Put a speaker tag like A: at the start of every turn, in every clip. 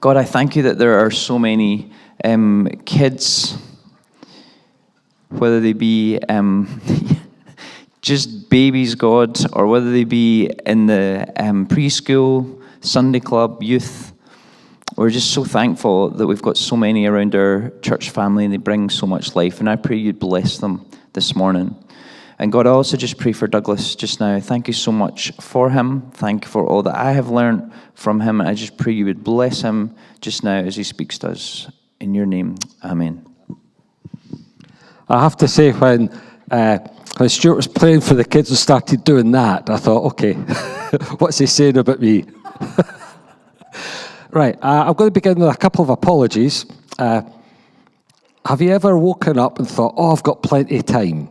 A: God, I thank you that there are so many kids, whether they be just babies, God, or whether they be in the preschool, Sunday club, youth. We're just so thankful that we've got so many around our church family and they bring so much life. And I pray you'd bless them this morning. And God, I also just pray for Douglas just now. Thank you so much for him. Thank you for all that I have learned from him. And I just pray you would bless him just now as he speaks to us. In your name, amen.
B: I have to say, when Stuart was praying for the kids and started doing that, I thought, okay, what's he saying about me? Right, I'm going to begin with a couple of apologies. Have you ever woken up and thought, oh, I've got plenty of time?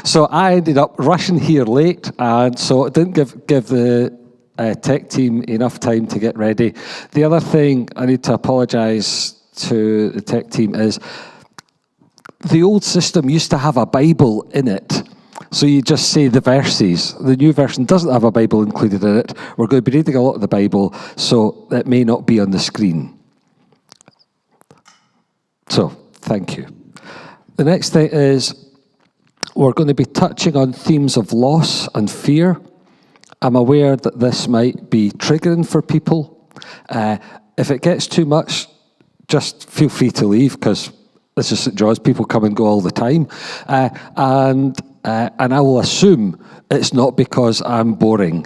B: So I ended up rushing here late, and so it didn't give the tech team enough time to get ready. The other thing I need to apologise to the tech team is the old system used to have a Bible in it. So you just say the verses. The new version doesn't have a Bible included in it. We're going to be reading a lot of the Bible, so it may not be on the screen. So, thank you. The next thing is we're going to be touching on themes of loss and fear. I'm aware that this might be triggering for people. If it gets too much, just feel free to leave, because this is St. John's. People come and go all the time. And I will assume it's not because I'm boring.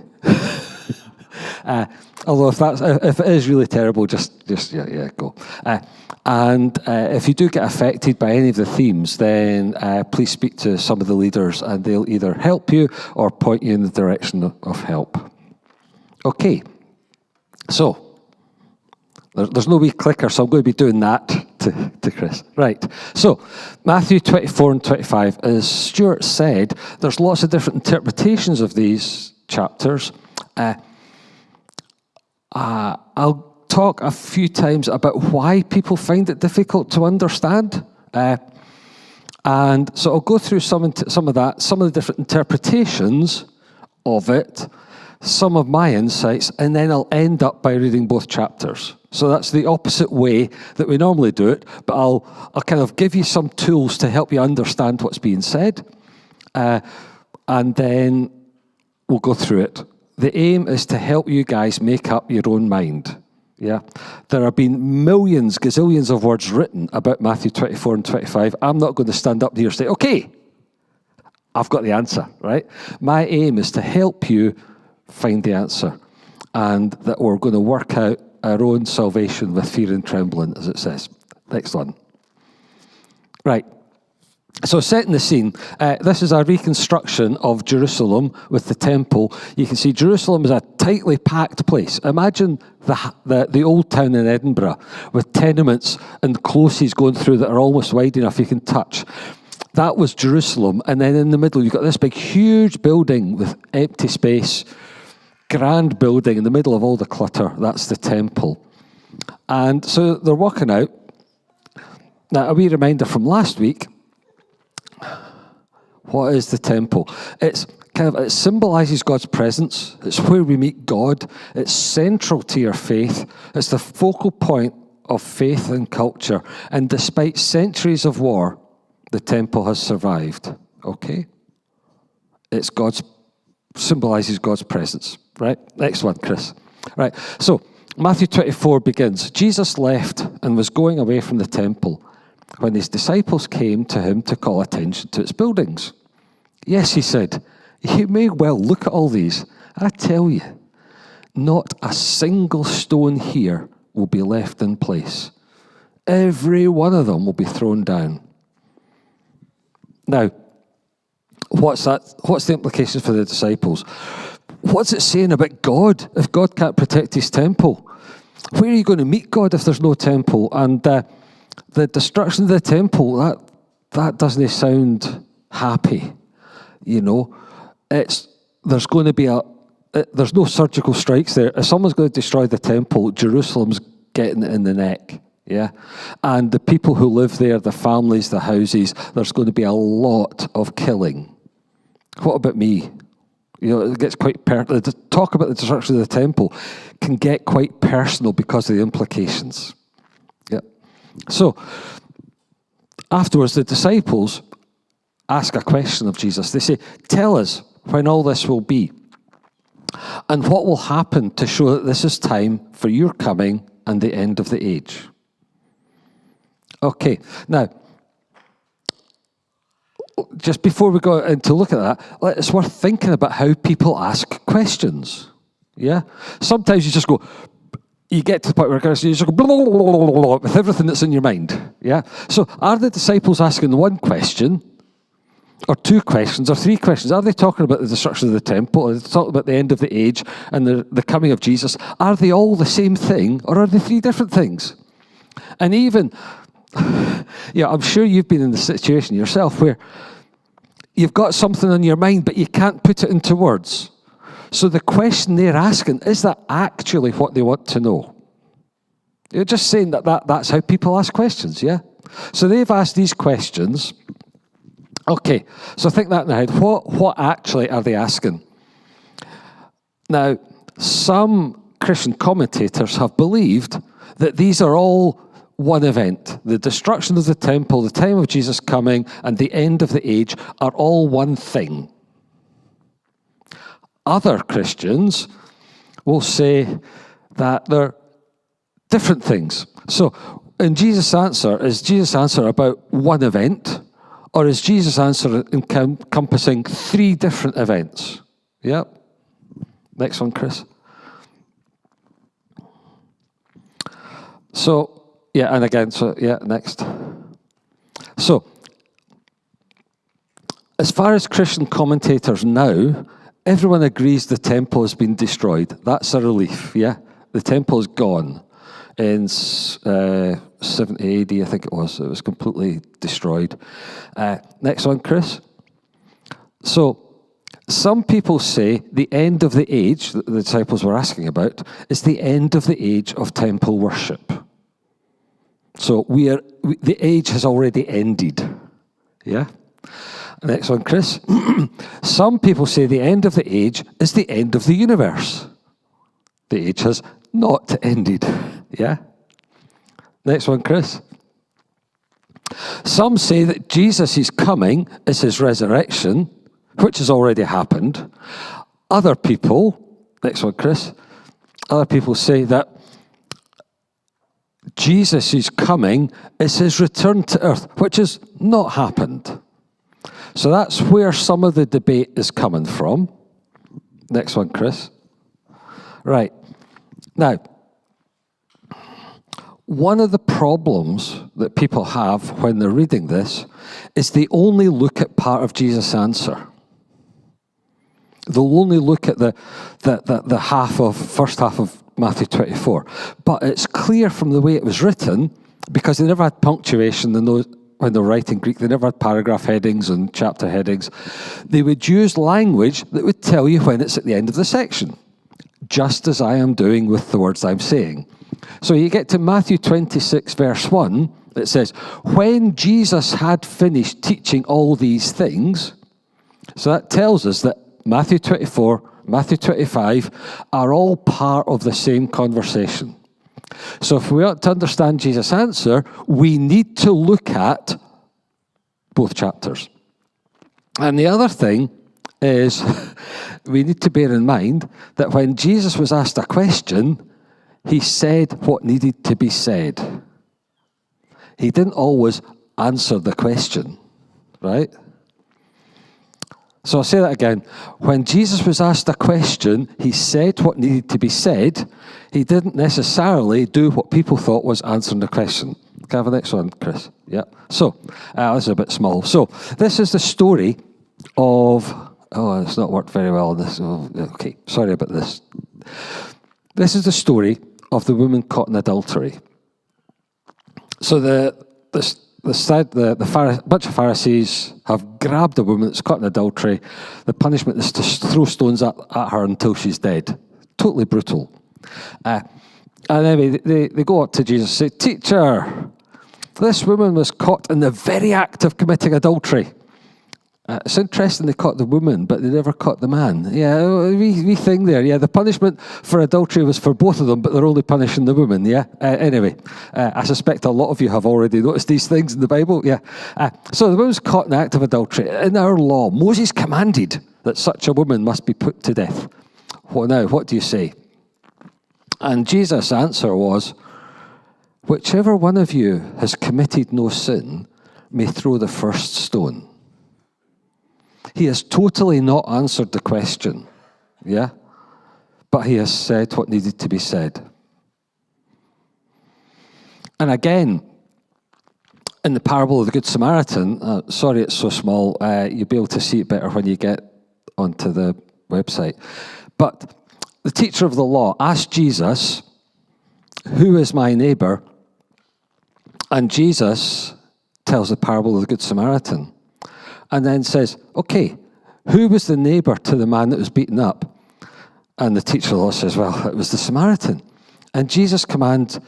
B: Although if it is really terrible, just go. And if you do get affected by any of the themes, then please speak to some of the leaders, and they'll either help you or point you in the direction of help. Okay, so there's no wee clicker, so I'm going to be doing that to Chris. Right, so Matthew 24 and 25, as Stuart said, there's lots of different interpretations of these chapters. I'll talk a few times about why people find it difficult to understand. And so I'll go through some of that, some of the different interpretations of it, some of my insights, and then I'll end up by reading both chapters. So that's the opposite way that we normally do it, but I'll kind of give you some tools to help you understand what's being said, and then we'll go through it. The aim is to help you guys make up your own mind. Yeah, there have been millions, gazillions of words written about Matthew 24 and 25. I'm not going to stand up here and say, okay, I've got the answer, right? My aim is to help you find the answer, and that we're going to work out our own salvation with fear and trembling, as it says. Next one. Right. So setting the scene, this is a reconstruction of Jerusalem with the temple. You can see Jerusalem is a tightly packed place. Imagine the old town in Edinburgh with tenements and closes going through that are almost wide enough you can touch. That was Jerusalem. And then in the middle, you've got this big, huge building with empty space, grand building in the middle of all the clutter. That's the temple. And so they're walking out. Now, a wee reminder from last week. What is the temple? It symbolizes God's presence. It's where we meet God. It's central to your faith. It's the focal point of faith and culture. And despite centuries of war, the temple has survived. Okay? It's symbolizes God's presence. Right? Next one, Chris. Right. So, Matthew 24 begins. Jesus left and was going away from the temple when his disciples came to him to call attention to its buildings. Yes, he said, you may well look at all these. I tell you, not a single stone here will be left in place. Every one of them will be thrown down. Now, what's that? What's the implications for the disciples? What's it saying about God if God can't protect his temple? Where are you going to meet God if there's no temple? And the destruction of the temple, that doesn't sound happy. You know, there's going to be there's no surgical strikes there. If someone's going to destroy the temple, Jerusalem's getting it in the neck. Yeah, and the people who live there, the families, the houses, there's going to be a lot of killing. What about me? It gets quite personal. The talk about the destruction of the temple can get quite personal because of the implications. Yeah. So, afterwards, the disciples ask a question of Jesus. They say, tell us when all this will be, and what will happen to show that this is time for your coming and the end of the age. Okay, now, just before we go into look at that, it's worth thinking about how people ask questions. Yeah? Sometimes you just go, you get to the point where you just go blah, blah, blah, blah, blah, blah, with everything that's in your mind. Yeah? So are the disciples asking one question, or two questions, or three questions? Are they talking about the destruction of the temple? Are they talking about the end of the age and the coming of Jesus? Are they all the same thing, or are they three different things? And even, I'm sure you've been in the situation yourself where you've got something on your mind, but you can't put it into words. So the question they're asking, is that actually what they want to know? You're just saying that's how people ask questions, yeah? So they've asked these questions. Okay, so think that in your head. What actually are they asking? Now, some Christian commentators have believed that these are all one event. The destruction of the temple, the time of Jesus coming, and the end of the age are all one thing. Other Christians will say that they're different things. So, in Jesus' answer, is Jesus' answer about one event, or is Jesus' answer encompassing three different events? Yep. Next one, Chris. So, yeah, and again, next. So, as far as Christian commentators now, everyone agrees the temple has been destroyed. That's a relief, yeah? The temple is gone. In 70 AD, I think it was completely destroyed. Next one, Chris. So, some people say the end of the age that the disciples were asking about is the end of the age of temple worship. So the age has already ended. Yeah? Next one, Chris. Some people say the end of the age is the end of the universe. The age has not ended. Yeah? Next one, Chris. Some say that Jesus' coming is his resurrection, which has already happened. Other people, next one, Chris. Other people say that Jesus' coming is his return to earth, which has not happened. So that's where some of the debate is coming from. Next one, Chris. Right. Now, one of the problems that people have when they're reading this is they only look at part of Jesus' answer. They'll only look at the first half of Matthew 24. But it's clear from the way it was written, because they never had punctuation when they were writing Greek, they never had paragraph headings and chapter headings. They would use language that would tell you when it's at the end of the section, just as I am doing with the words I'm saying. So you get to Matthew 26, verse 1, it says, when Jesus had finished teaching all these things, so that tells us that Matthew 24, Matthew 25 are all part of the same conversation. So if we want to understand Jesus' answer, we need to look at both chapters. And the other thing is, we need to bear in mind that when Jesus was asked a question, he said what needed to be said. He didn't always answer the question, right? So I'll say that again. When Jesus was asked a question, he said what needed to be said. He didn't necessarily do what people thought was answering the question. Can I have the next one, Chris? Yeah. So, this is a bit small. So, this is the story of... Oh, it's not worked very well on this. Oh, okay, sorry about this. This is the story of the woman caught in adultery. So the bunch of Pharisees have grabbed a woman that's caught in adultery. The punishment is to throw stones at her until she's dead. Totally brutal. And anyway, they go up to Jesus and say, "Teacher, this woman was caught in the very act of committing adultery. It's interesting they caught the woman, but they never caught the man. Yeah, wee thing there. Yeah, the punishment for adultery was for both of them, but they're only punishing the woman. Yeah. Anyway, I suspect a lot of you have already noticed these things in the Bible. Yeah. So the woman's caught in the act of adultery. In our law, Moses commanded that such a woman must be put to death. Well, now, what do you say? And Jesus' answer was, whichever one of you has committed no sin may throw the first stone. He has totally not answered the question, yeah? But he has said what needed to be said. And again, in the parable of the Good Samaritan, sorry it's so small, you'll be able to see it better when you get onto the website. But the teacher of the law asked Jesus, who is my neighbor? And Jesus tells the parable of the Good Samaritan. And then says, okay, who was the neighbor to the man that was beaten up? And the teacher of the law says, well, it was the Samaritan. And Jesus commands,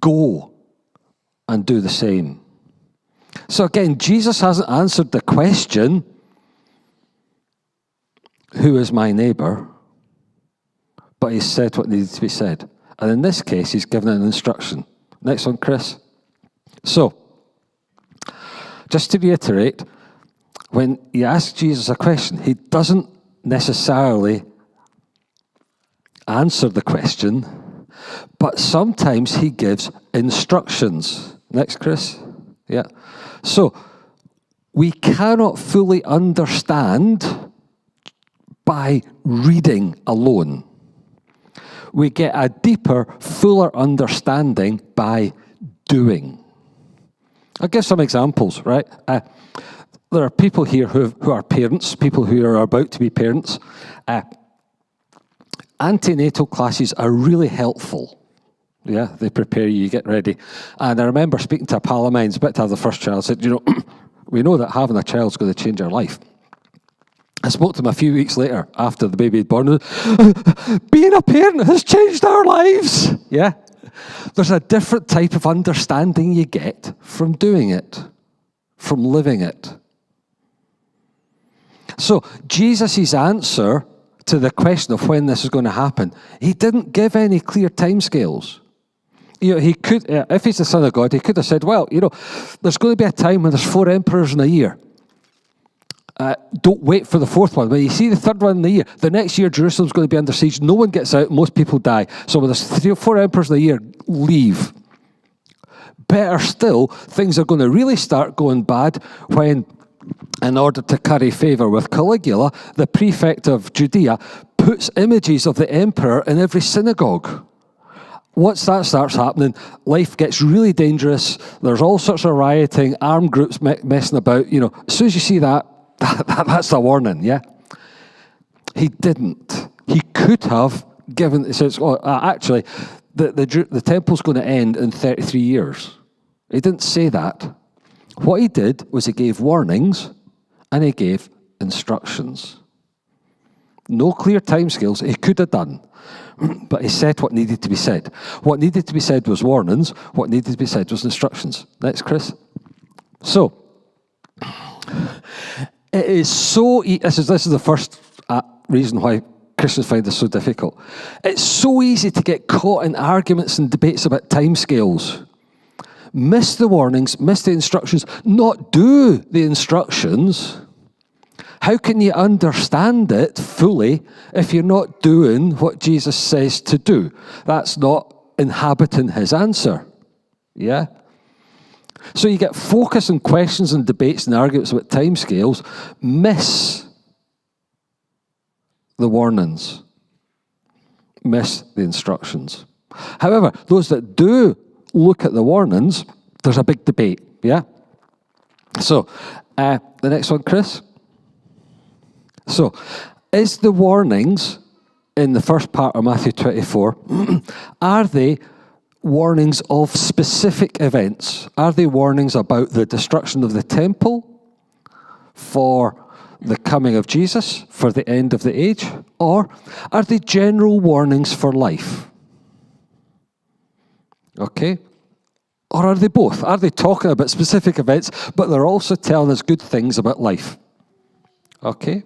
B: go and do the same. So again, Jesus hasn't answered the question, who is my neighbor? But he's said what needed to be said. And in this case, he's given an instruction. Next one, Chris. So, just to reiterate, when you ask Jesus a question, he doesn't necessarily answer the question, but sometimes he gives instructions. Next, Chris. Yeah. So, we cannot fully understand by reading alone. We get a deeper, fuller understanding by doing. I'll give some examples, right? There are people here who are parents, people who are about to be parents. Antenatal classes are really helpful. Yeah, they prepare you, get ready. And I remember speaking to a pal of mine, about to have the first child, said, we know that having a child's going to change our life. I spoke to him a few weeks later, after the baby had born. Being a parent has changed our lives. Yeah. There's a different type of understanding you get from doing it, from living it. So Jesus' answer to the question of when this is going to happen, he didn't give any clear timescales. He could, if he's the Son of God, he could have said, well, there's going to be a time when there's 4 emperors in a year. Don't wait for the 4th one. When you see the 3rd one in the year, the next year Jerusalem's going to be under siege. No one gets out. Most people die. So when there's 3 or 4 emperors in a year, leave. Better still, things are going to really start going bad when, in order to curry favour with Caligula, the prefect of Judea puts images of the emperor in every synagogue. Once that starts happening, life gets really dangerous. There's all sorts of rioting, armed groups messing about. As soon as you see that, that's a warning, yeah? He didn't. He could have given, it says, actually, the temple's going to end in 33 years. He didn't say that. What he did was he gave warnings and he gave instructions. No clear timescales. He could have done, but he said what needed to be said. What needed to be said was warnings. What needed to be said was instructions. Next, Chris. So, it is so this is the first reason why Christians find this so difficult. It's so easy to get caught in arguments and debates about timescales. Miss the warnings, miss the instructions, not do the instructions. How can you understand it fully if you're not doing what Jesus says to do? That's not inhabiting his answer. Yeah? So you get focus on questions and debates and arguments about timescales, miss the warnings, miss the instructions. However, those that do look at the warnings, there's a big debate, yeah? So, the next one, Chris. So, is the warnings in the first part of Matthew 24, are they warnings of specific events? Are they warnings about the destruction of the temple, for the coming of Jesus, for the end of the age? Or are they general warnings for life? Okay? Or are they both? Are they talking about specific events, but they're also telling us good things about life? Okay.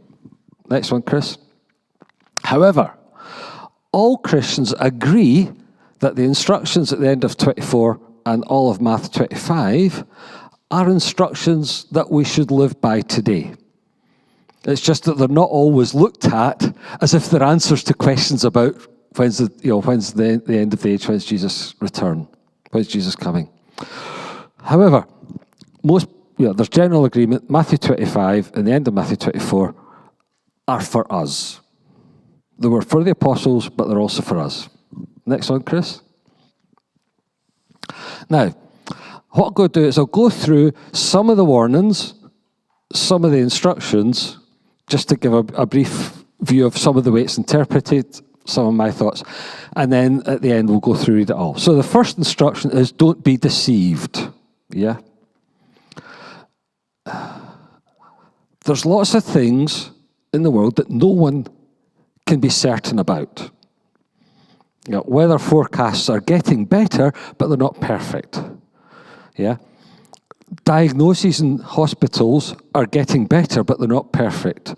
B: Next one, Chris. However, all Christians agree that the instructions at the end of 24 and all of Matthew 25 are instructions that we should live by today. It's just that they're not always looked at as if they're answers to questions about when's the end of the age, when's Jesus' return, when's Jesus coming. However, there's general agreement. Matthew 25 and the end of Matthew 24 are for us. They were for the apostles, but they're also for us. Next one, Chris. Now, what I'm going to do is I'll go through some of the warnings, some of the instructions, just to give a brief view of some of the way it's interpreted, some of my thoughts, and then at the end we'll go through it all. So the first instruction is don't be deceived. Yeah? There's lots of things in the world that no one can be certain about. Weather forecasts are getting better, but they're not perfect. Yeah? Diagnoses in hospitals are getting better, but they're not perfect.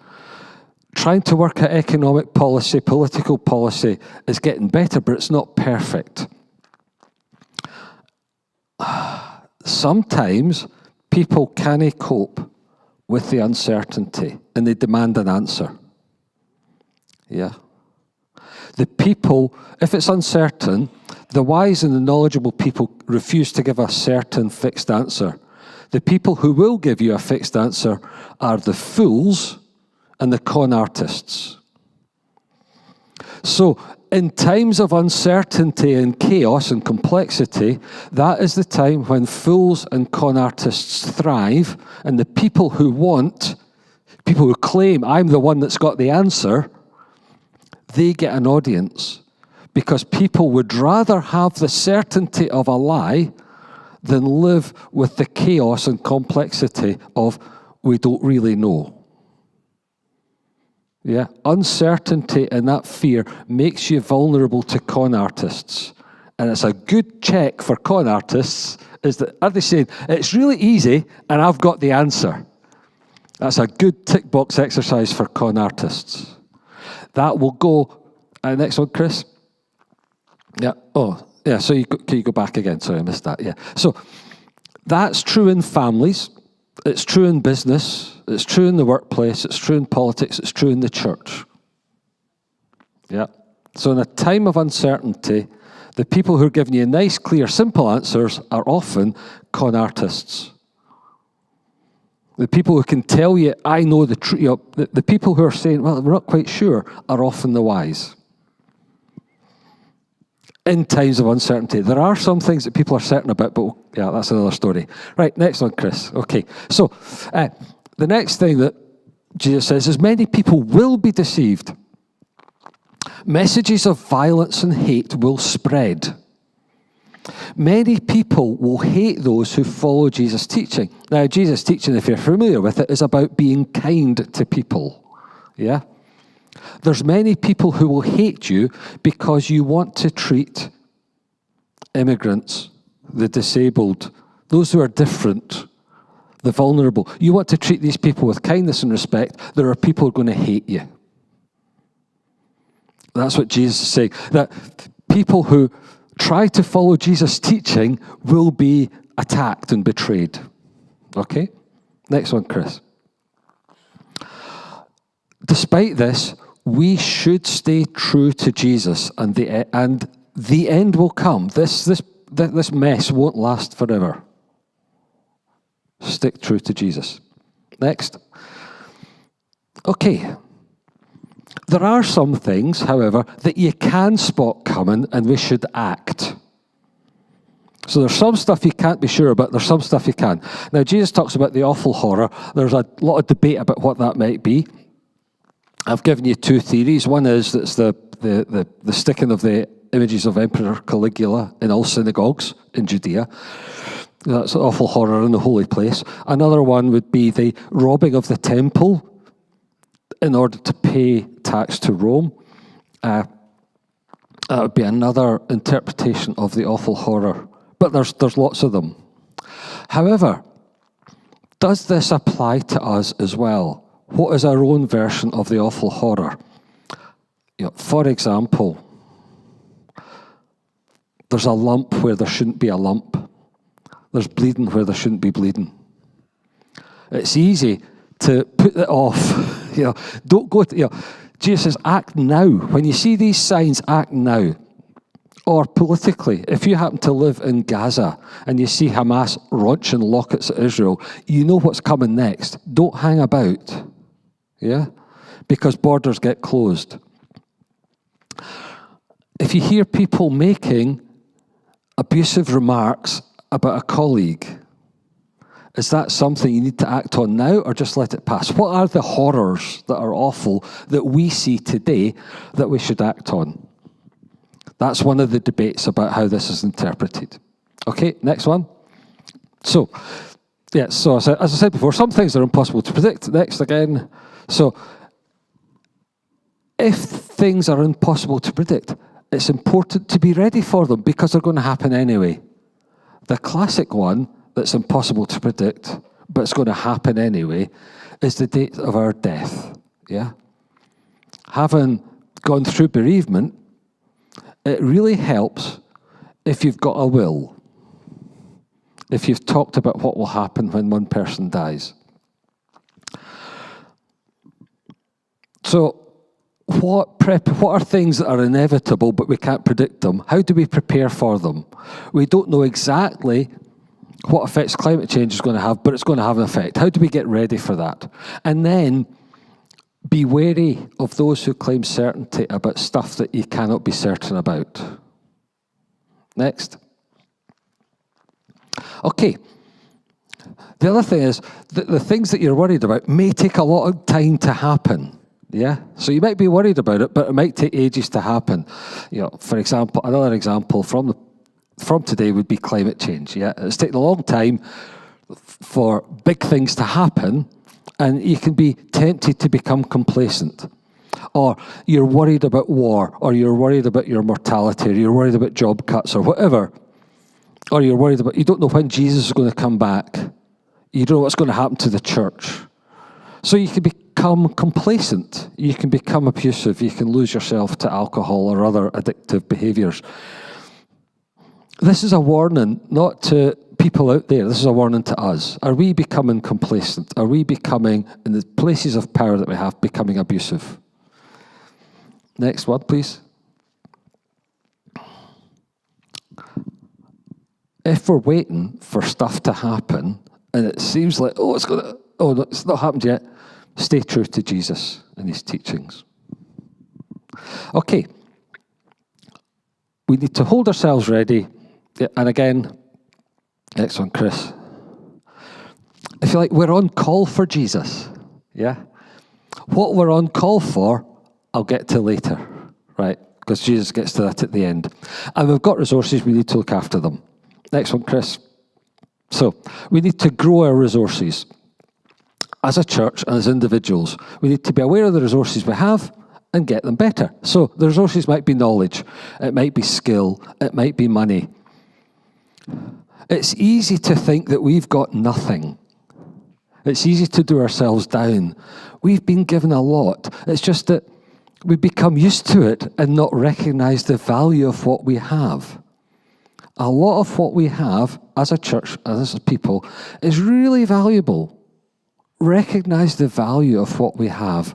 B: Trying to work out economic policy, political policy is getting better, but it's not perfect. Sometimes people can't cope with the uncertainty and they demand an answer. Yeah. The people, if it's uncertain, the wise and the knowledgeable people refuse to give a certain fixed answer. The people who will give you a fixed answer are the fools and the con artists. So, in times of uncertainty and chaos and complexity, that is the time when fools and con artists thrive, and the people who claim, I'm the one that's got the answer, they get an audience, because people would rather have the certainty of a lie than live with the chaos and complexity of we don't really know. Yeah, uncertainty and that fear makes you vulnerable to con artists. And it's a good check for con artists is that, are they saying, it's really easy and I've got the answer? That's a good tick box exercise for con artists. That will go, next one, Chris. Yeah, so can you go back again? Sorry, I missed that, yeah. So that's true in families, it's true in business, it's true in the workplace, it's true in politics, it's true in the church. Yeah. So in a time of uncertainty, the people who are giving you nice, clear, simple answers are often con artists. The people who can tell you, I know the truth, the people who are saying, well, we're not quite sure, are often the wise. In times of uncertainty. There are some things that people are certain about, but yeah, that's another story. Right, next one, Chris. Okay, so the next thing that Jesus says is many people will be deceived. Messages of violence and hate will spread. Many people will hate those who follow Jesus' teaching. Now, Jesus' teaching, if you're familiar with it, is about being kind to people. Yeah? There's many people who will hate you because you want to treat immigrants, the disabled, those who are different, the vulnerable. You want to treat these people with kindness and respect. There are people who are going to hate you. That's what Jesus is saying. That people who try to follow Jesus' teaching will be attacked and betrayed. Okay? Next one, Chris. Despite this, we should stay true to Jesus, and the end will come. This mess won't last forever. Stick true to Jesus. Next. Okay. There are some things, however, that you can spot coming, and we should act. So there's some stuff you can't be sure about, there's some stuff you can. Now, Jesus talks about the awful horror. There's a lot of debate about what that might be. I've given you two theories. One is that it's the sticking of the images of Emperor Caligula in all synagogues in Judea. That's an awful horror in the holy place. Another one would be the robbing of the temple in order to pay tax to Rome. That would be another interpretation of the awful horror. But there's lots of them. However, does this apply to us as well? What is our own version of the awful horror? For example, there's a lump where there shouldn't be a lump. There's bleeding where there shouldn't be bleeding. It's easy to put it off. Don't go to, Jesus says, act now. When you see these signs, act now. Or politically, if you happen to live in Gaza and you see Hamas launching rockets at Israel, you know what's coming next. Don't hang about, because borders get closed. If you hear people making abusive remarks about a colleague, is that something you need to act on now or just let it pass? What are the horrors that are awful that we see today that we should act on? That's one of the debates about how this is interpreted. Okay, next one. So as I said before, some things are impossible to predict. Next again. So, if things are impossible to predict, it's important to be ready for them because they're going to happen anyway. The classic one that's impossible to predict, but it's going to happen anyway, is the date of our death. Having gone through bereavement, it really helps if you've got a will, if you've talked about what will happen when one person dies. So, what are things that are inevitable but we can't predict them? How do we prepare for them? We don't know exactly what effects climate change is going to have, but it's going to have an effect. How do we get ready for that? And then be wary of those who claim certainty about stuff that you cannot be certain about. Next. Okay. The other thing is that the things that you're worried about may take a lot of time to happen. So you might be worried about it, but it might take ages to happen. For example, another example from today would be climate change. It's taken a long time for big things to happen, and you can be tempted to become complacent. Or you're worried about war, or you're worried about your mortality, or you're worried about job cuts, or whatever. Or you're worried about, you don't know when Jesus is going to come back. You don't know what's going to happen to the church. So you can become complacent. You can become abusive. You can lose yourself to alcohol or other addictive behaviors. This is a warning, not to people out there. This is a warning to us. Are we becoming complacent? Are we becoming, in the places of power that we have, becoming abusive? Next one, please. If we're waiting for stuff to happen, and it seems like, no, it's not happened yet, stay true to Jesus and his teachings. Okay. We need to hold ourselves ready. And again, next one, Chris. If you like, we're on call for Jesus. What we're on call for, I'll get to later, right? Because Jesus gets to that at the end. And we've got resources, we need to look after them. Next one, Chris. So, we need to grow our resources. As a church and as individuals, we need to be aware of the resources we have and get them better. So, the resources might be knowledge, it might be skill, it might be money. It's easy to think that we've got nothing. It's easy to do ourselves down. We've been given a lot. It's just that we become used to it and not recognize the value of what we have. A lot of what we have as a church, as a people, is really valuable. Recognize the value of what we have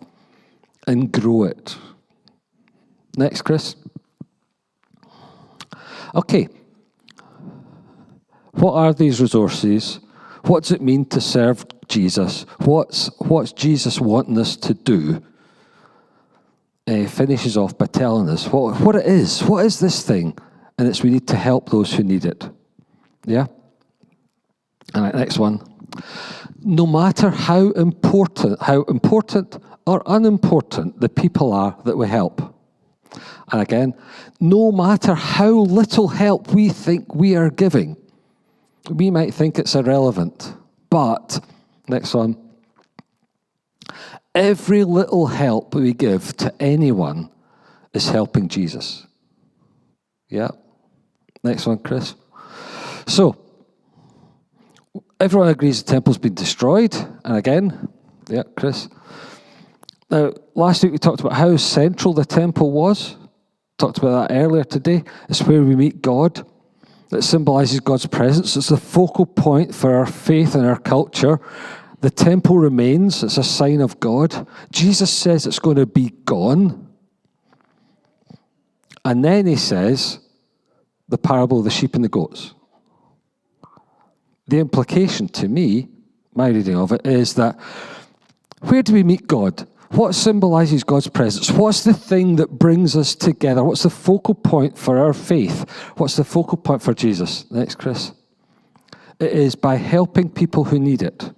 B: and grow it. Next, Chris. Okay. What are these resources? What does it mean to serve Jesus? What's Jesus wanting us to do? He finishes off by telling us what it is. What is this thing? And it's we need to help those who need it. All right, next one. No matter how important or unimportant the people are that we help. And again, no matter how little help we think we are giving, we might think it's irrelevant. But, next one, every little help we give to anyone is helping Jesus. Next one, Chris. So, everyone agrees the temple's been destroyed. And again, Yeah, Chris. Now, last week we talked about how central the temple was. Talked about that earlier today. It's where we meet God. It symbolizes God's presence. It's the focal point for our faith and our culture. The temple remains. It's a sign of God. Jesus says it's going to be gone. And then he says the parable of the sheep and the goats. The implication to me, my reading of it, is that where do we meet God? What symbolizes God's presence? What's the thing that brings us together? What's the focal point for our faith? What's the focal point for Jesus? Next, Chris. It is by helping people who need it.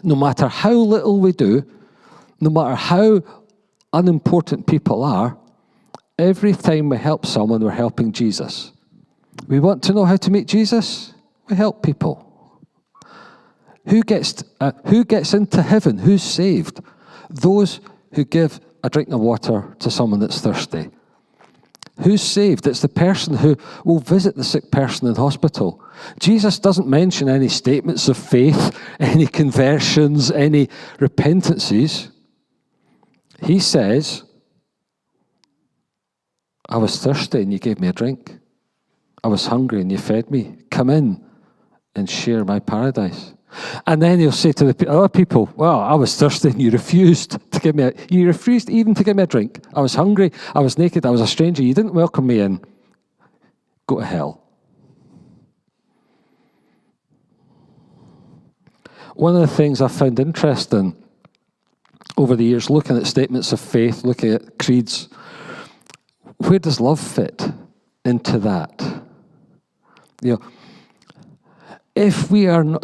B: No matter how little we do, no matter how unimportant people are, every time we help someone, we're helping Jesus. We want to know how to meet Jesus? We help people. Who gets into heaven? Who's saved? Those who give a drink of water to someone that's thirsty. Who's saved? It's the person who will visit the sick person in hospital. Jesus doesn't mention any statements of faith, any conversions, any repentances. He says, I was thirsty and you gave me a drink. I was hungry and you fed me. Come in and share my paradise. And then he'll say to the other people, well, I was thirsty and you refused even to give me a drink. I was hungry, I was naked, I was a stranger. You didn't welcome me in. Go to hell. One of the things I've found interesting over the years, looking at statements of faith, looking at creeds, where does love fit into that? If we are not,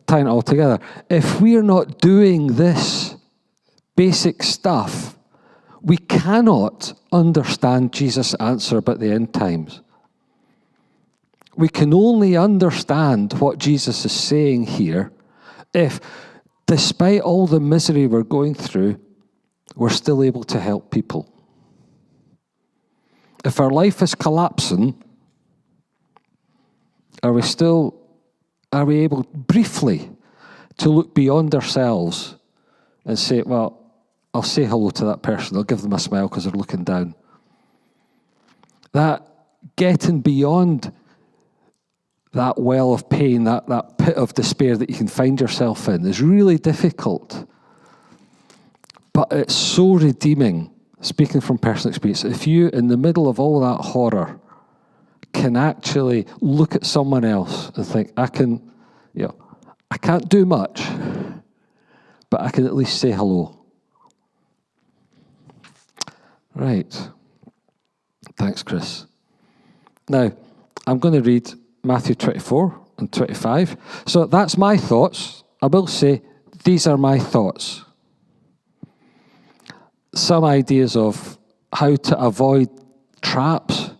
B: tying it all together, if we are not doing this basic stuff, we cannot understand Jesus' answer about the end times. We can only understand what Jesus is saying here if, despite all the misery we're going through, we're still able to help people. If our life is collapsing, are we able briefly to look beyond ourselves and say, well, I'll say hello to that person, I'll give them a smile because they're looking down. That getting beyond that well of pain, that pit of despair that you can find yourself in is really difficult. But it's so redeeming, speaking from personal experience, if you, in the middle of all that horror, can actually look at someone else and think, I can't do much, but I can at least say hello. Right. Thanks, Chris. Now, I'm going to read Matthew 24 and 25. So that's my thoughts. I will say, these are my thoughts. Some ideas of how to avoid traps,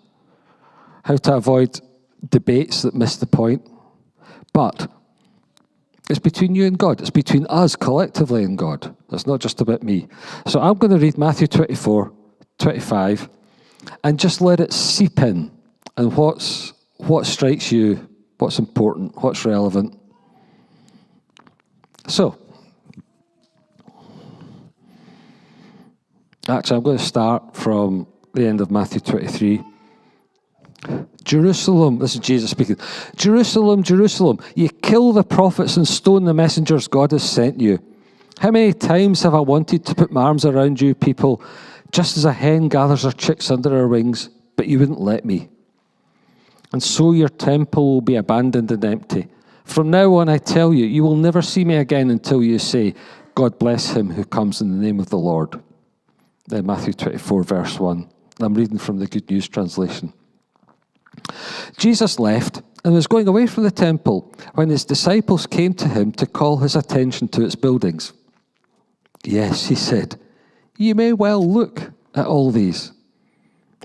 B: how to avoid debates that miss the point. But it's between you and God. It's between us collectively and God. It's not just about me. So I'm going to read Matthew 24, 25, and just let it seep in. And what strikes you, what's important, what's relevant. So, actually, I'm going to start from the end of Matthew 23. Jerusalem, this is Jesus speaking. Jerusalem, Jerusalem, you kill the prophets and stone the messengers God has sent you. How many times have I wanted to put my arms around you, people, just as a hen gathers her chicks under her wings, but you wouldn't let me. And so your temple will be abandoned and empty. From now on, I tell you, you will never see me again until you say, God bless him who comes in the name of the Lord. Then Matthew 24, verse 1. I'm reading from the Good News translation. Jesus left and was going away from the temple when his disciples came to him to call his attention to its buildings. Yes, he said, you may well look at all these.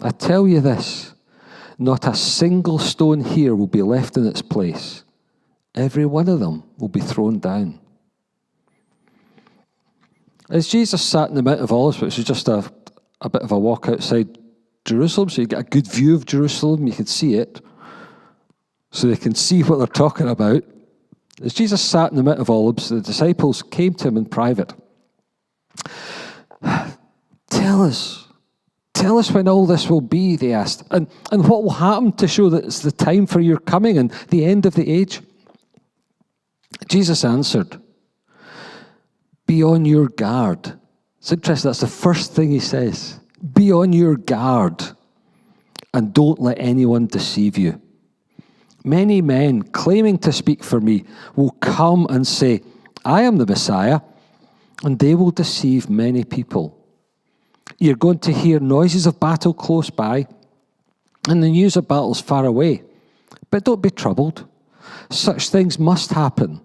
B: I tell you this, not a single stone here will be left in its place. Every one of them will be thrown down. As Jesus sat in the Mount of Olives, which is just a bit of a walk outside Jerusalem, so you get a good view of Jerusalem, you can see it, so they can see what they're talking about. As Jesus sat in the Mount of Olives, the disciples came to him in private. Tell us when all this will be, they asked, and what will happen to show that it's the time for your coming and the end of the age? Jesus answered, be on your guard. It's interesting, that's the first thing he says. Be on your guard and don't let anyone deceive you. Many men claiming to speak for me will come and say, I am the Messiah, and they will deceive many people. You're going to hear noises of battle close by, and the news of battles far away. But don't be troubled. Such things must happen,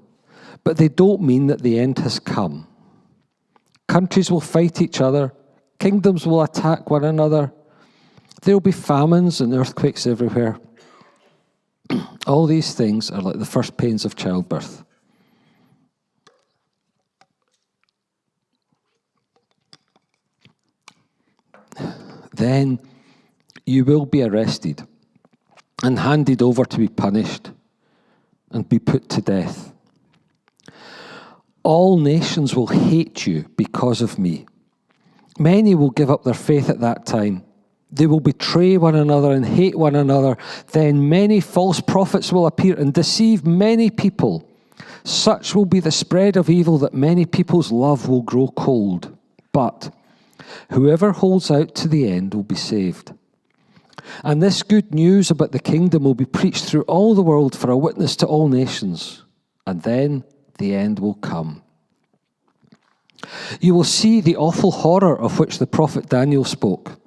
B: but they don't mean that the end has come. Countries will fight each other. Kingdoms will attack one another. There will be famines and earthquakes everywhere. All these things are like the first pains of childbirth. Then you will be arrested and handed over to be punished and be put to death. All nations will hate you because of me. Many will give up their faith at that time. They will betray one another and hate one another. Then many false prophets will appear and deceive many people. Such will be the spread of evil that many people's love will grow cold. But whoever holds out to the end will be saved. And this good news about the kingdom will be preached through all the world for a witness to all nations. And then the end will come. You will see the awful horror of which the prophet Daniel spoke.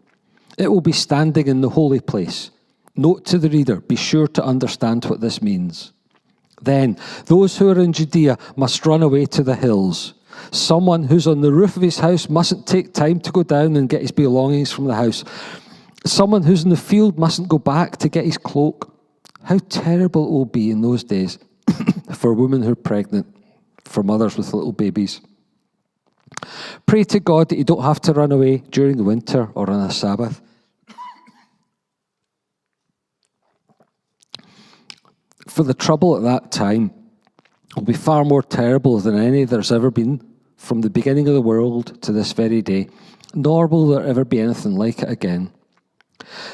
B: It will be standing in the holy place. Note to the reader, be sure to understand what this means. Then those who are in Judea must run away to the hills. Someone who's on the roof of his house mustn't take time to go down and get his belongings from the house. Someone who's in the field mustn't go back to get his cloak. How terrible it will be in those days for women who are pregnant, for mothers with little babies. Pray to God that you don't have to run away during the winter or on a Sabbath. For the trouble at that time will be far more terrible than any there's ever been from the beginning of the world to this very day, nor will there ever be anything like it again.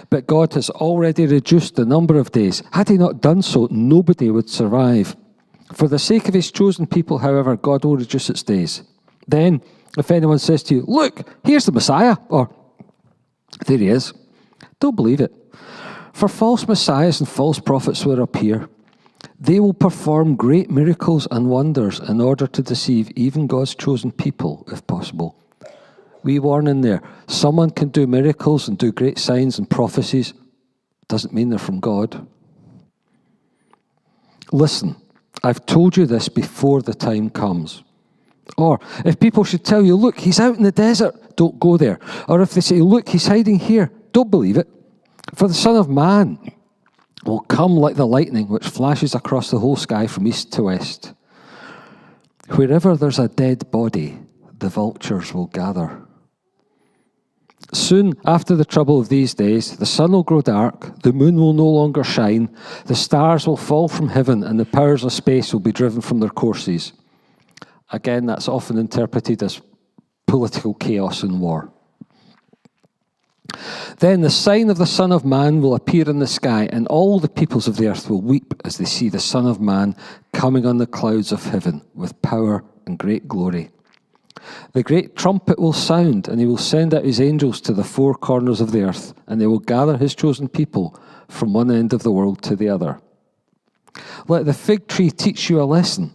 B: But God has already reduced the number of days. Had he not done so, nobody would survive. For the sake of his chosen people, however, God will reduce its days. Then, if anyone says to you, look, here's the Messiah, or there he is, don't believe it. For false messiahs and false prophets will appear. They will perform great miracles and wonders in order to deceive even God's chosen people, if possible. We warn in there, someone can do miracles and do great signs and prophecies. Doesn't mean they're from God. Listen, I've told you this before the time comes. Or if people should tell you, look, he's out in the desert, don't go there. Or if they say, look, he's hiding here, don't believe it. For the Son of Man will come like the lightning which flashes across the whole sky from east to west. Wherever there's a dead body, the vultures will gather. Soon after the trouble of these days, the sun will grow dark, the moon will no longer shine, the stars will fall from heaven, and the powers of space will be driven from their courses. Again, that's often interpreted as political chaos and war. Then the sign of the Son of Man will appear in the sky, and all the peoples of the earth will weep as they see the Son of Man coming on the clouds of heaven with power and great glory. The great trumpet will sound, and he will send out his angels to the four corners of the earth, and they will gather his chosen people from one end of the world to the other. Let the fig tree teach you a lesson.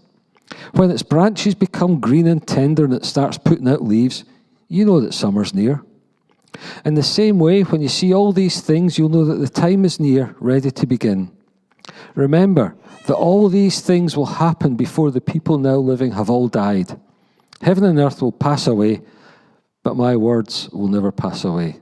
B: When its branches become green and tender and it starts putting out leaves, you know that summer's near. In the same way, when you see all these things, you'll know that the time is near, ready to begin. Remember that all these things will happen before the people now living have all died. Heaven and earth will pass away, but my words will never pass away.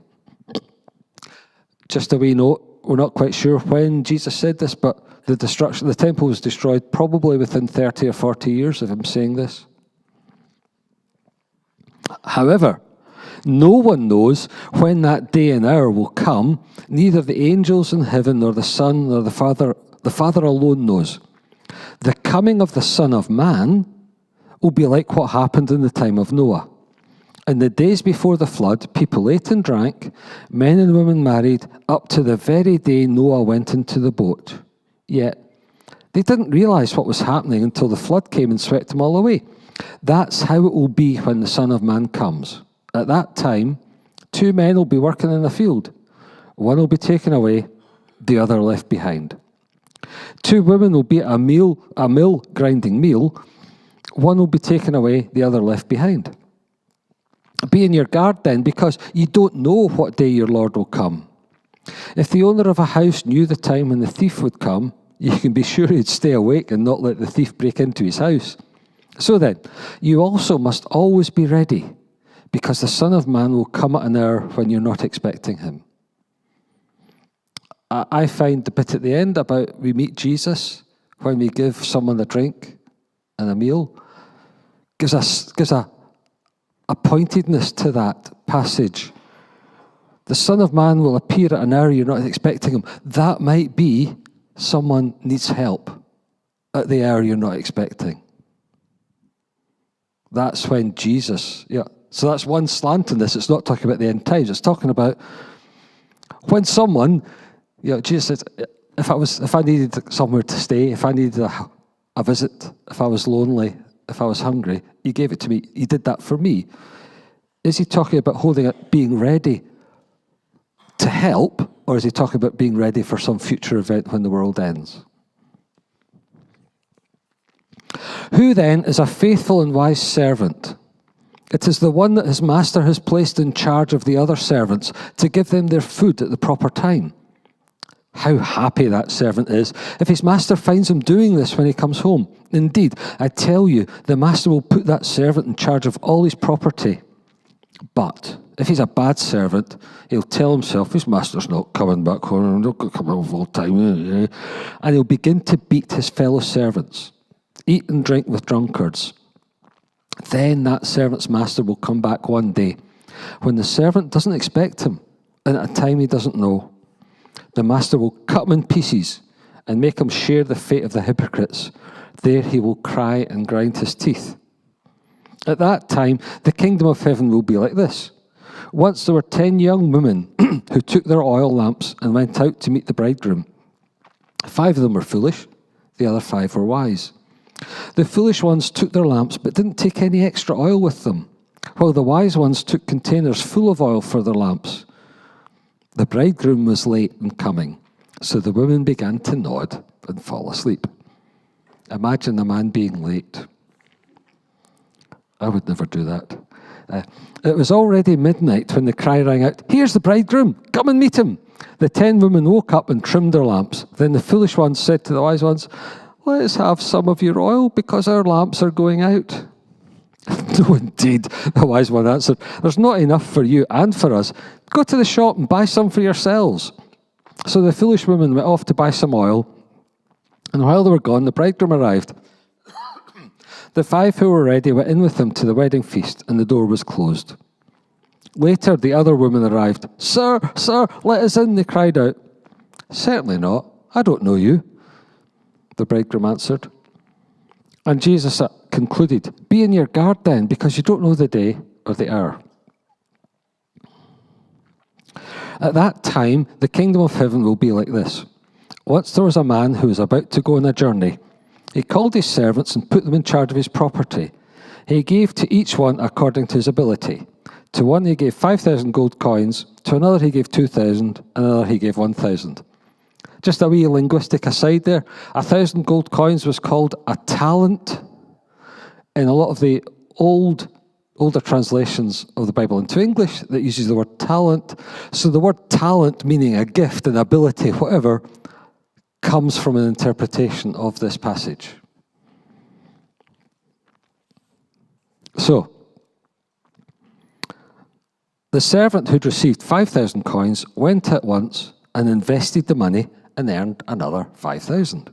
B: Just a wee note, we're not quite sure when Jesus said this, but the temple was destroyed probably within 30 or 40 years of him saying this. However, no one knows when that day and hour will come, neither the angels in heaven nor the Son nor the Father alone knows. The coming of the Son of Man will be like what happened in the time of Noah. In the days before the flood, people ate and drank, men and women married, up to the very day Noah went into the boat. Yet, they didn't realize what was happening until the flood came and swept them all away. That's how it will be when the Son of Man comes. At that time, 2 men will be working in a field. One will be taken away, the other left behind. 2 women will be at a mill grinding meal. One will be taken away, the other left behind. Be on your guard then, because you don't know what day your Lord will come. If the owner of a house knew the time when the thief would come, you can be sure he'd stay awake and not let the thief break into his house. So then, you also must always be ready, because the Son of Man will come at an hour when you're not expecting him. I find the bit at the end about we meet Jesus when we give someone a drink and a meal gives a pointedness to that passage. The Son of Man will appear at an hour you're not expecting him. That might be someone needs help at the hour you're not expecting. That's when Jesus, so that's one slant in this. It's not talking about the end times. It's talking about when someone, Jesus says, if I needed somewhere to stay, if I needed a visit, if I was lonely, if I was hungry, he gave it to me. He did that for me. Is he talking about holding it, being ready to help, or is he talking about being ready for some future event when the world ends? Who then is a faithful and wise servant? It is the one that his master has placed in charge of the other servants to give them their food at the proper time. How happy that servant is if his master finds him doing this when he comes home. Indeed, I tell you, the master will put that servant in charge of all his property. But if he's a bad servant, he'll tell himself his master's not coming back home, I'm not going to come home full time, and he'll begin to beat his fellow servants, eat and drink with drunkards. Then that servant's master will come back one day when the servant doesn't expect him and at a time he doesn't know. The master will cut him in pieces and make him share the fate of the hypocrites. There he will cry and grind his teeth. At that time, the kingdom of heaven will be like this. Once there were 10 young women who took their oil lamps and went out to meet the bridegroom. 5 of them were foolish, the other 5 were wise. The foolish ones took their lamps but didn't take any extra oil with them, while the wise ones took containers full of oil for their lamps. The bridegroom was late in coming, so the women began to nod and fall asleep. Imagine a man being late. I would never do that. It was already midnight when the cry rang out, "Here's the bridegroom, come and meet him." The 10 women woke up and trimmed their lamps. Then the foolish ones said to the wise ones, "Let's have some of your oil because our lamps are going out." "No, indeed," the wise one answered. "There's not enough for you and for us. Go to the shop and buy some for yourselves." So the foolish women went off to buy some oil, and while they were gone, the bridegroom arrived. The 5 who were ready went in with him to the wedding feast, and the door was closed. Later, the other women arrived. "Sir, sir, let us in," they cried out. "Certainly not. I don't know you," the bridegroom answered. And Jesus concluded, "Be on your guard then, because you don't know the day or the hour." At that time, the kingdom of heaven will be like this. Once there was a man who was about to go on a journey. He called his servants and put them in charge of his property. He gave to each one according to his ability. To one he gave 5,000 gold coins, to another he gave 2,000, and another he gave 1,000. Just a wee linguistic aside there, 1,000 gold coins was called a talent in a lot of the older translations of the Bible into English that uses the word talent. So the word talent, meaning a gift, an ability, whatever, comes from an interpretation of this passage. So, the servant who'd received 5,000 coins went at once and invested the money and earned another 5,000.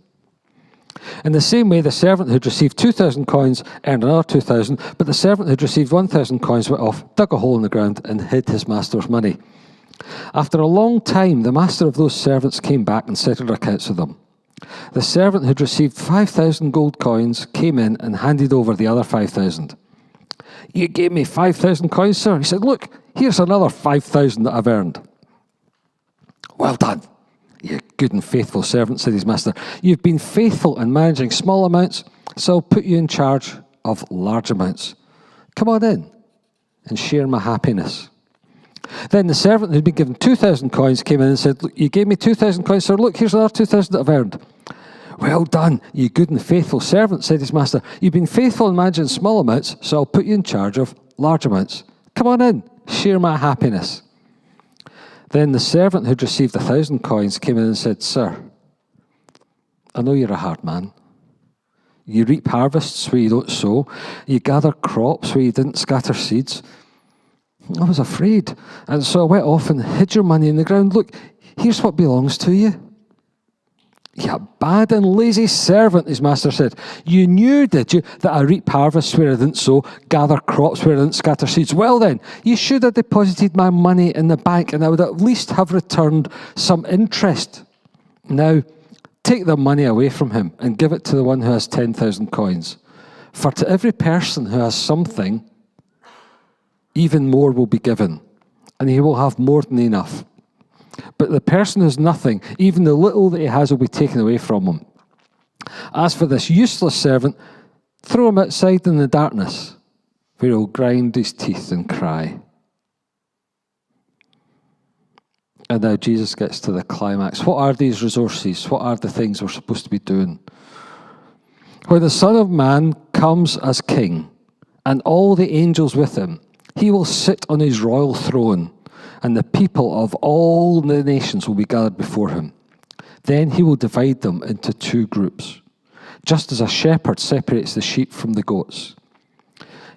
B: In the same way, the servant who'd received 2,000 coins earned another 2,000, but the servant who'd received 1,000 coins went off, dug a hole in the ground, and hid his master's money. After a long time, the master of those servants came back and settled accounts with them. The servant who'd received 5,000 gold coins came in and handed over the other 5,000. You gave me 5,000 coins, sir. He said, look, here's another 5,000 that I've earned. Well done, you good and faithful servant, said his master. You've been faithful in managing small amounts, so I'll put you in charge of large amounts. Come on in and share my happiness. Then the servant who'd been given 2,000 coins came in and said, look, you gave me 2,000 coins, sir. Look, here's another 2,000 that I've earned. Well done, you good and faithful servant, said his master. You've been faithful in managing small amounts, so I'll put you in charge of large amounts. Come on in, share my happiness. Then the servant who'd received 1,000 coins came in and said, sir, I know you're a hard man. You reap harvests where you don't sow. You gather crops where you didn't scatter seeds. I was afraid, and so I went off and hid your money in the ground. Look, here's what belongs to you. You bad and lazy servant, his master said. You knew, did you, that I reap harvests where I didn't sow, gather crops where I didn't scatter seeds? Well then, you should have deposited my money in the bank and I would at least have returned some interest. Now, take the money away from him and give it to the one who has 10,000 coins. For to every person who has something, even more will be given, and he will have more than enough. But the person who has nothing, even the little that he has will be taken away from him. As for this useless servant, throw him outside in the darkness, where he'll grind his teeth and cry. And now Jesus gets to the climax. What are these resources? What are the things we're supposed to be doing? When the Son of Man comes as king, and all the angels with him, he will sit on his royal throne, and the people of all the nations will be gathered before him. Then he will divide them into two groups, just as a shepherd separates the sheep from the goats.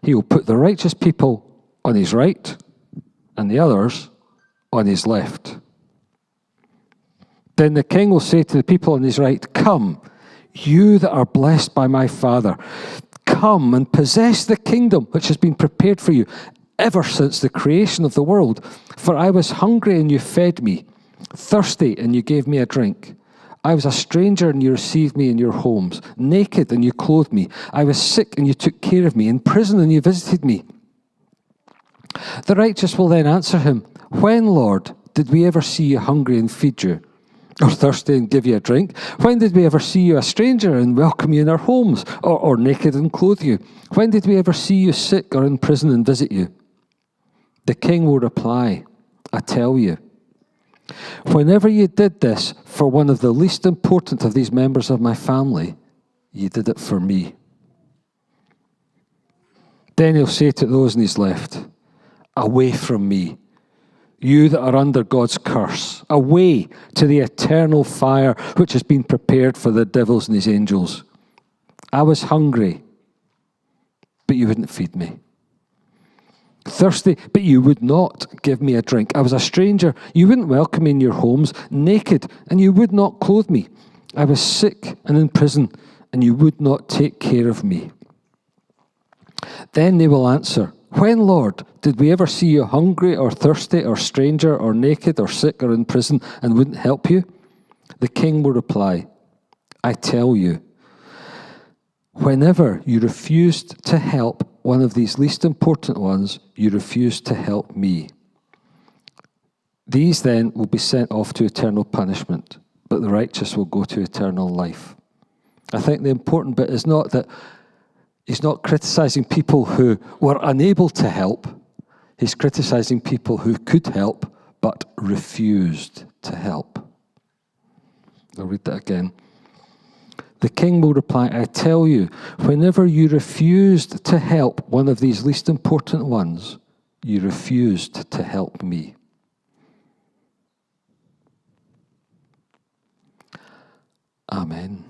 B: He will put the righteous people on his right, and the others on his left. Then the king will say to the people on his right, come, you that are blessed by my Father, come and possess the kingdom which has been prepared for you ever since the creation of the world. For I was hungry and you fed me, thirsty and you gave me a drink. I was a stranger and you received me in your homes, naked and you clothed me. I was sick and you took care of me, in prison and you visited me. The righteous will then answer him, when, Lord, did we ever see you hungry and feed you, or thirsty and give you a drink? When did we ever see you a stranger and welcome you in our homes, or naked and clothe you? When did we ever see you sick or in prison and visit you? The king will reply, I tell you, whenever you did this for one of the least important of these members of my family, you did it for me. Then he'll say to those on his left, away from me, you that are under God's curse, away to the eternal fire which has been prepared for the devils and his angels. I was hungry, but you wouldn't feed me. Thirsty, but you would not give me a drink. I was a stranger, you wouldn't welcome me in your homes. Naked, and you would not clothe me. I was sick and in prison, and you would not take care of me. Then they will answer, when, Lord, did we ever see you hungry or thirsty or stranger or naked or sick or in prison and wouldn't help you? The king will reply, I tell you, whenever you refused to help one of these least important ones, you refused to help me. These then will be sent off to eternal punishment, but the righteous will go to eternal life. I think the important bit is not that he's not criticizing people who were unable to help. He's criticizing people who could help, but refused to help. I'll read that again. The king will reply, I tell you, whenever you refused to help one of these least important ones, you refused to help me. Amen.